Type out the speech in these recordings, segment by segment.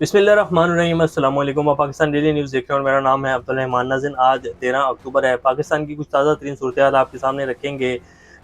बिस्मिल्लाहिर्रहमानिर्रहीम। अस्सलाम वालेकुम। आप पाकिस्तान डेली न्यूज़ देख रहे हैं और मेरा नाम है अब्दुल रहमान नाज़िन। आज 13 अक्टूबर है। पाकिस्तान की कुछ ताज़ा तरीन सूरत आपके सामने रखेंगे।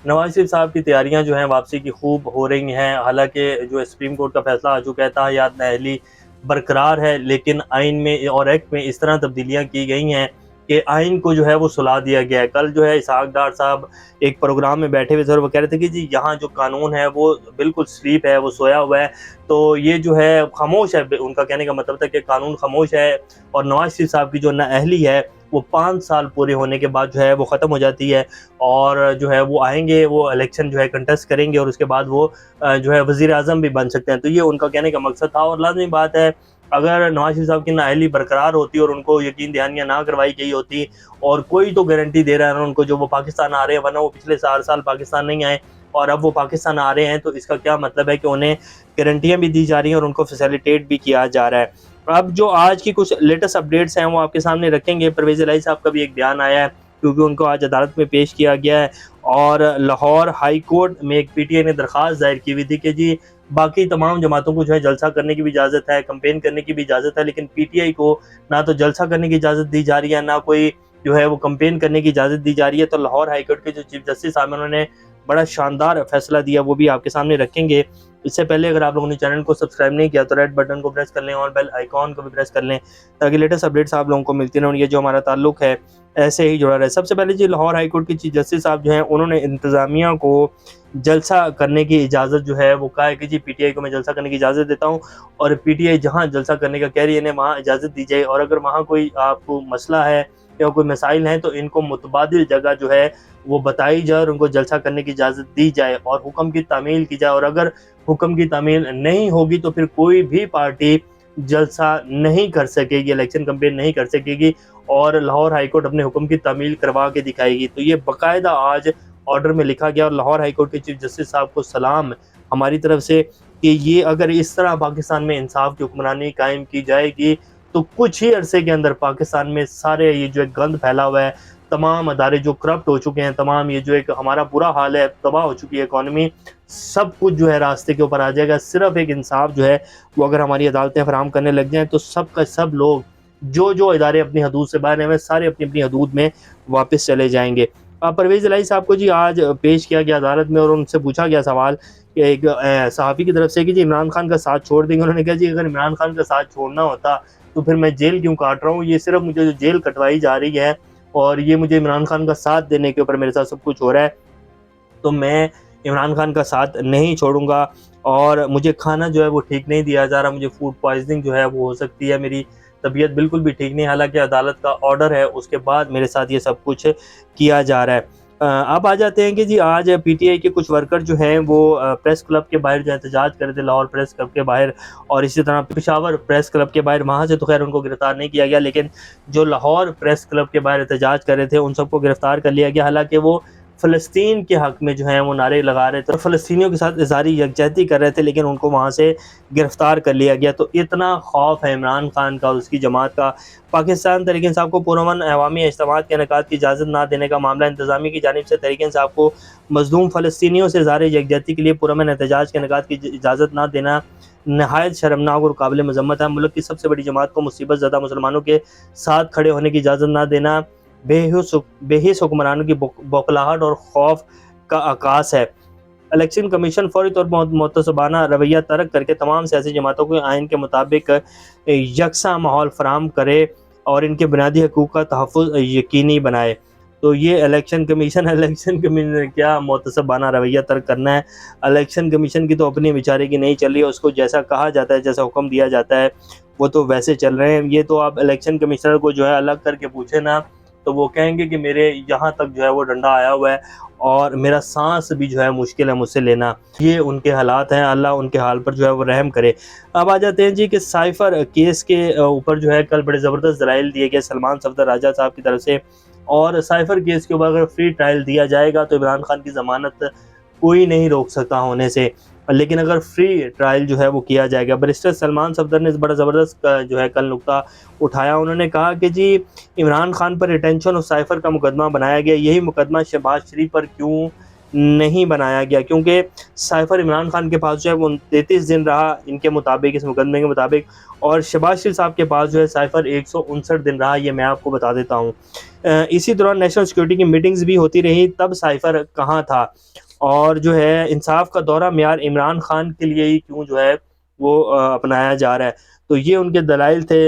नवाज शरीफ साहब की तैयारियां जो हैं वापसी की खूब हो रही हैं। हालांकि जो सुप्रीम कोर्ट का फैसला आ चुका है, ताहयात नाअहली बरकरार है, लेकिन आइन में और एक्ट में इस तरह तब्दीलियाँ की गई हैं कि आइन को जो है वो सुला दिया गया है। कल जो है इसहाक डार साहब एक प्रोग्राम में बैठे हुए थे और वो कह रहे थे कि जी यहाँ जो कानून है वो बिल्कुल स्लीप है, वो सोया हुआ है। तो ये जो है खामोश है। उनका कहने का मतलब था कि कानून खामोश है और नवाज शरीफ साहब की जो नाअहली है वो 5 साल पूरे होने के बाद जो है वो ख़त्म हो जाती है और जो है वो आएंगे, वो इलेक्शन जो है कंटेस्ट करेंगे और उसके बाद वो जो है वज़ीर आज़म भी बन सकते हैं। तो ये उनका कहने का मकसद था और लाज़मी बात है, अगर नवाज शरीफ साहब की नाअहली बरकरार होती और उनको यकीन दहानियाँ ना करवाई गई होती और कोई तो गारंटी दे रहा है उनको जो वो पाकिस्तान आ रहे हैं, वरना वो पिछले 4 साल पाकिस्तान नहीं आए और अब वो पाकिस्तान आ रहे हैं, तो इसका क्या मतलब है कि उन्हें गारंटियाँ भी दी जा रही हैं और उनको फैसिलिटेट भी किया जा रहा है। अब जो आज की कुछ लेटेस्ट अपडेट्स हैं वो आपके सामने रखेंगे। परवेज़ इलाही साहब का भी एक बयान आया है क्योंकि उनको आज अदालत में पेश किया गया है और लाहौर हाई कोर्ट में एक पीटीआई ने दरख्वास्त दायर की हुई थी कि जी बाकी तमाम जमातों को जो है जलसा करने की भी इजाज़त है, कैंपेन करने की भी इजाज़त है, लेकिन पीटीआई को ना तो जलसा करने की इजाज़त दी जा रही है, ना कोई जो है वो कैंपेन करने की इजाज़त दी जा रही है। तो लाहौर हाई कोर्ट के जो चीफ जस्टिस साहब हैं उन्होंने बड़ा शानदार फैसला दिया, वो भी आपके सामने रखेंगे। इससे पहले अगर आप लोगों ने चैनल को सब्सक्राइब नहीं किया तो रेड बटन को प्रेस कर लें और बेल आइकॉन को भी प्रेस कर लें ताकि लेटेस्ट अपडेट्स आप लोगों को मिलती रहें और ये जो हमारा ताल्लुक है ऐसे ही जुड़ा रहे। सबसे पहले जी लाहौर हाई कोर्ट के चीफ जस्टिस साहब जो हैं उन्होंने इंतज़ामिया को जलसा करने की इजाज़त जो है वो कहा है कि जी पीटीआई को मैं जलसा करने की इजाज़त देता हूँ और पीटीआई जहाँ जलसा करने का कह रही है इन्हें वहाँ इजाज़त दी जाए और अगर वहाँ कोई आपको मसला है या कोई मसाइल हैं तो इनको मुतबादिल जगह जो है वो बताई जाए और उनको जलसा करने की इजाज़त दी जाए और हुक्म की तामील की जाए। और अगर हुक्म की तामील नहीं होगी तो फिर कोई भी पार्टी जलसा नहीं कर सकेगी, इलेक्शन कैंपेन नहीं कर सकेगी और लाहौर हाई कोर्ट अपने हुक्म की तामील करवा के दिखाएगी। तो ये बाकायदा आज ऑर्डर में लिखा गया और लाहौर हाई कोर्ट के चीफ जस्टिस साहब को सलाम हमारी तरफ से कि ये अगर इस तरह पाकिस्तान में इंसाफ की हुक्मरानी कायम की जाएगी तो कुछ ही अरसे के अंदर पाकिस्तान में सारे ये जो एक गंद फैला हुआ है, तमाम अदारे जो करप्ट हो चुके हैं, तमाम ये जो एक हमारा बुरा हाल है, तबाह हो चुकी है इकॉनमी, सब कुछ जो है रास्ते के ऊपर आ जाएगा। सिर्फ एक इंसाफ जो है वो अगर हमारी अदालतें फराहम करने लग जाएँ तो सब का सब लोग जो इदारे अपनी हदूद से बाहर हैं सारे अपनी अपनी हदूद में वापस चले जाएंगे। परवेज़ इलाही साहब को जी आज पेश किया गया अदालत में और उनसे पूछा गया सवाल कि एक सहाफ़ी की तरफ से कि जी इमरान खान का साथ छोड़ देंगे। उन्होंने कहा जी अगर इमरान खान का साथ छोड़ना होता तो फिर मैं जेल क्यों काट रहा हूँ, ये सिर्फ मुझे जो जेल कटवाई जा रही है और ये मुझे इमरान खान का साथ देने के ऊपर मेरे साथ सब कुछ हो रहा है, तो मैं इमरान खान का साथ नहीं छोड़ूंगा और मुझे खाना जो है वो ठीक नहीं दिया जा रहा, मुझे फूड पॉइजनिंग जो है वो हो सकती है, मेरी तबीयत बिल्कुल भी ठीक नहीं, हालांकि अदालत का ऑर्डर है उसके बाद मेरे साथ ये सब कुछ किया जा रहा है। अब आ जाते हैं कि जी आज पीटीआई के कुछ वर्कर जो हैं वो प्रेस क्लब के बाहर जो एहतजाज कर रहे थे, लाहौर प्रेस क्लब के बाहर और इसी तरह पेशावर प्रेस क्लब के बाहर, वहाँ से तो खैर उनको गिरफ्तार नहीं किया गया, लेकिन जो लाहौर प्रेस क्लब के बाहर एहतजाज कर रहे थे उन सबको गिरफ्तार कर लिया गया। हालांकि वो फ़लस्तीन के हक़ में जो है वो नारे लगा रहे थे और फ़लस्तीनियों के साथ इज़हारी यकजहती कर रहे थे, लेकिन उनको वहाँ से गिरफ़्तार कर लिया गया। तो इतना खौफ है इमरान खान का और उसकी जमात का। पाकिस्तान तहरीक इंसाफ को पुरअमन अवामी इज्तिमात के इनेकाद की इजाज़त ना देने का मामला इंतज़ामिया की जानिब से तहरीक इंसाफ को मज़लूम फ़लस्तीनियों से इज़हार यकजहती के लिए पुरअमन एहतजाज के इनेकाद की इजाज़त ना देना नहायत शर्मनाक और काबिल मज़म्मत है। मुल्क की सबसे बड़ी जमात को मुसीबत ज़दा मुसलमानों के साथ खड़े होने की इजाज़त ना देना बेहिस हुक्मरानों की बौखलाहट और खौफ का आकाश है। इलेक्शन कमीशन फौरी तौर पर मुतसबाना रवैया तर्क करके तमाम सियासी जमातों को आइन के मुताबिक यकसा माहौल फराहम करे और इनके बुनियादी हकूक़ का तहफ़्फ़ुज़ यकीनी बनाए। तो ये इलेक्शन कमीशन ने क्या मुतसबाना रवैया तर्क करना है। इलेक्शन कमीशन की तो अपनी बेचारे की नहीं चल रही है, उसको जैसा कहा जाता है, जैसा हुक्म दिया जाता है वो तो वैसे चल रहे हैं। ये तो आप इलेक्शन कमिश्नर को जो है अलग करके पूछे ना तो वो कहेंगे कि मेरे यहाँ तक जो है वो डंडा आया हुआ है और मेरा सांस भी जो है मुश्किल है मुझसे लेना। ये उनके हालात हैं, अल्लाह उनके हाल पर जो है वो रहम करे। अब आ जाते हैं जी कि साइफ़र केस के ऊपर जो है कल बड़े ज़बरदस्त दलाइल दिए गए सलमान सफदर राजा साहब की तरफ से और साइफ़र केस के ऊपर अगर फ्री ट्रायल दिया जाएगा तो इमरान खान की ज़मानत कोई नहीं रोक सकता होने से, लेकिन अगर फ्री ट्रायल जो है वो किया जाएगा। बैरिस्टर सलमान सफदर ने बड़ा ज़बरदस्त जो है कल नुक्ता उठाया। उन्होंने कहा कि जी इमरान खान पर रिटेंशन और साइफ़र का मुकदमा बनाया गया, यही मुकदमा शहबाज शरीफ पर क्यों نہیں بنایا گیا، کیونکہ سائفر عمران خان کے پاس جو ہے وہ 33 دن رہا ان کے مطابق، اس مقدمے کے مطابق، اور شہباز شریف صاحب کے پاس جو ہے سائفر 159 دن رہا، یہ میں آپ کو بتا دیتا ہوں۔ اسی دوران نیشنل سیکورٹی کی میٹنگز بھی ہوتی رہی، تب سائفر کہاں تھا، اور جو ہے انصاف کا دورہ معیار عمران خان کے لیے ہی کیوں جو ہے وہ اپنایا جا رہا ہے۔ تو یہ ان کے دلائل تھے،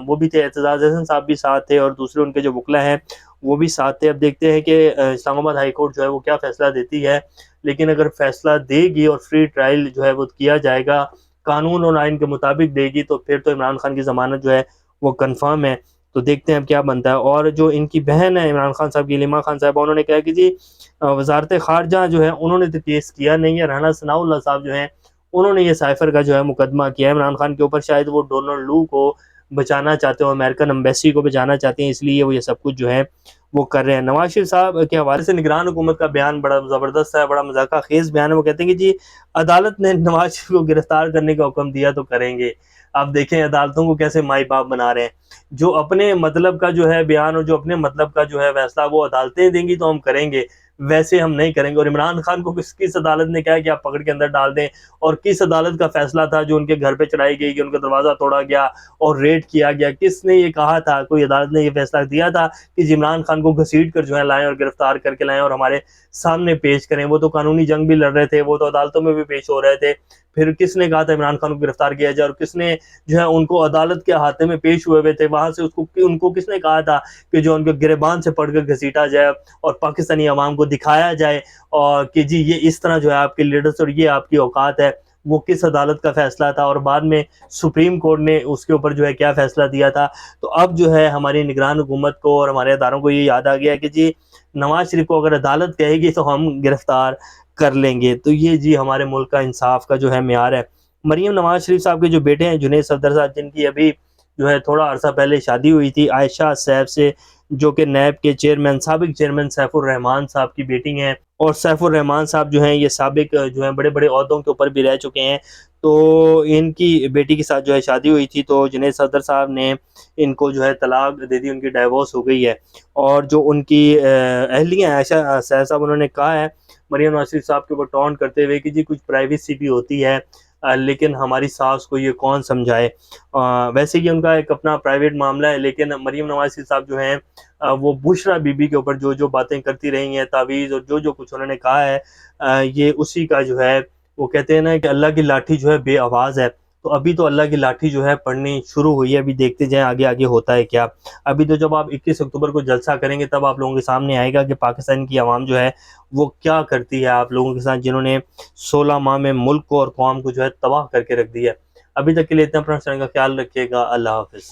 وہ بھی تھے، اعتزاز احسن صاحب بھی ساتھ تھے، اور دوسرے ان کے جو وکلا ہیں وہ بھی ساتھ تھے۔ اب دیکھتے ہیں کہ اسلام آباد ہائی کورٹ جو ہے وہ کیا فیصلہ دیتی ہے، لیکن اگر فیصلہ دے گی اور فری ٹرائل جو ہے وہ کیا جائے گا، قانون اور آئین کے مطابق دے گی، تو پھر تو عمران خان کی ضمانت جو ہے وہ کنفرم ہے۔ تو دیکھتے ہیں اب کیا بنتا ہے۔ اور جو ان کی بہن ہے عمران خان صاحب کی، علیمہ خان صاحبہ، انہوں نے کہا کہ جی وزارت خارجہ جو ہے انہوں نے تو کیس کیا نہیں ہے، رانا ثناء اللہ صاحب جو ہیں انہوں نے یہ سائفر کا جو ہے مقدمہ کیا ہے عمران خان کے اوپر، شاید وہ ڈونلڈ لو کو بچانا چاہتے ہو، امریکن امبیسی کو بچانا چاہتے ہیں، اس لیے وہ یہ سب کچھ جو ہے وہ کر رہے ہیں۔ نواز شریف صاحب کے حوالے سے نگران حکومت کا بیان بڑا زبردست ہے، بڑا مذاقہ خیز بیان ہے۔ وہ کہتے ہیں کہ جی عدالت نے نواز شریف کو گرفتار کرنے کا حکم دیا تو کریں گے۔ آپ دیکھیں عدالتوں کو کیسے مائی باپ بنا رہے ہیں، جو اپنے مطلب کا جو ہے بیان اور جو اپنے مطلب کا جو ہے فیصلہ وہ عدالتیں دیں گی تو ہم کریں گے، ویسے ہم نہیں کریں گے۔ اور عمران خان کو کس عدالت نے کہا کہ آپ پکڑ کے اندر ڈال دیں، اور کس عدالت کا فیصلہ تھا جو ان کے گھر پہ چڑھائی گئی کہ ان کا دروازہ توڑا گیا اور ریڈ کیا گیا؟ کس نے یہ کہا تھا؟ کوئی عدالت نے یہ فیصلہ دیا تھا کہ عمران خان کو گھسیٹ کر جو ہے لائیں اور گرفتار کر کے لائیں اور ہمارے سامنے پیش کریں؟ وہ تو قانونی جنگ بھی لڑ رہے تھے، وہ تو عدالتوں میں بھی پیش ہو رہے تھے، پھر کس نے کہا تھا عمران خان کو گرفتار کیا جائے؟ اور کس نے جو ہے ان کو عدالت کے احاطے میں پیش ہوئے تھے، وہاں سے ان کو کس نے کہا تھا کہ جو ان کو گریبان سے پڑھ کر گھسیٹا جائے اور پاکستانی عوام کو دکھایا جائے اور کہ جی یہ اس طرح جو ہے آپ کے لیڈرز اور یہ آپ کی اوقات ہے؟ وہ کس عدالت کا فیصلہ تھا؟ اور بعد میں سپریم کورٹ نے اس کے اوپر جو ہے کیا فیصلہ دیا تھا؟ تو اب جو ہے ہماری نگران حکومت کو اور ہمارے اداروں کو یہ یاد آ گیا کہ جی نواز شریف کو اگر عدالت کہے گی تو ہم گرفتار کر لیں گے۔ تو یہ جی ہمارے ملک کا انصاف کا جو ہے معیار ہے۔ مریم نواز شریف صاحب کے جو بیٹے ہیں جنید صفدر صاحب، جن کی ابھی جو ہے تھوڑا عرصہ پہلے شادی ہوئی تھی عائشہ صاحب سے، جو کہ نیب کے چیئرمین، سابق چیئرمین سیف الرحمان صاحب کی بیٹی ہیں، اور سیف الرحمان صاحب جو ہیں یہ سابق جو ہیں بڑے بڑے عہدوں کے اوپر بھی رہ چکے ہیں۔ تو ان کی بیٹی کے ساتھ جو ہے شادی ہوئی تھی، تو جنید صفدر صاحب نے ان کو جو ہے طلاق دے دی، ان کی ڈائیورس ہو گئی ہے۔ اور جو ان کی اہلیہ عائشہ صاحب، انہوں نے کہا ہے مریم نواز شریف صاحب کے اوپر ٹونٹ کرتے ہوئے کہ جی کچھ پرائیویسی بھی ہوتی ہے، لیکن ہماری ساس کو یہ کون سمجھائے۔ ویسے ہی ان کا ایک اپنا پرائیویٹ معاملہ ہے، لیکن مریم نواز شریف صاحب جو ہیں وہ بشریٰ بی بی کے اوپر جو باتیں کرتی رہی ہیں، تعویذ اور جو کچھ انہوں نے کہا ہے، یہ اسی کا جو ہے وہ کہتے ہیں نا کہ اللہ کی لاٹھی جو ہے بے آواز ہے۔ تو ابھی تو اللہ کی لاٹھی جو ہے پڑھنی شروع ہوئی ہے، ابھی دیکھتے جائیں آگے آگے ہوتا ہے کیا۔ ابھی تو جب آپ 21 اکتوبر کو جلسہ کریں گے تب آپ لوگوں کے سامنے آئے گا کہ پاکستان کی عوام جو ہے وہ کیا کرتی ہے آپ لوگوں کے ساتھ، جنہوں نے 16 ماہ میں ملک کو اور قوم کو جو ہے تباہ کر کے رکھ دیا ہے۔ ابھی تک کے لیے اتنا، اپنا خیال رکھیے گا۔ اللہ حافظ۔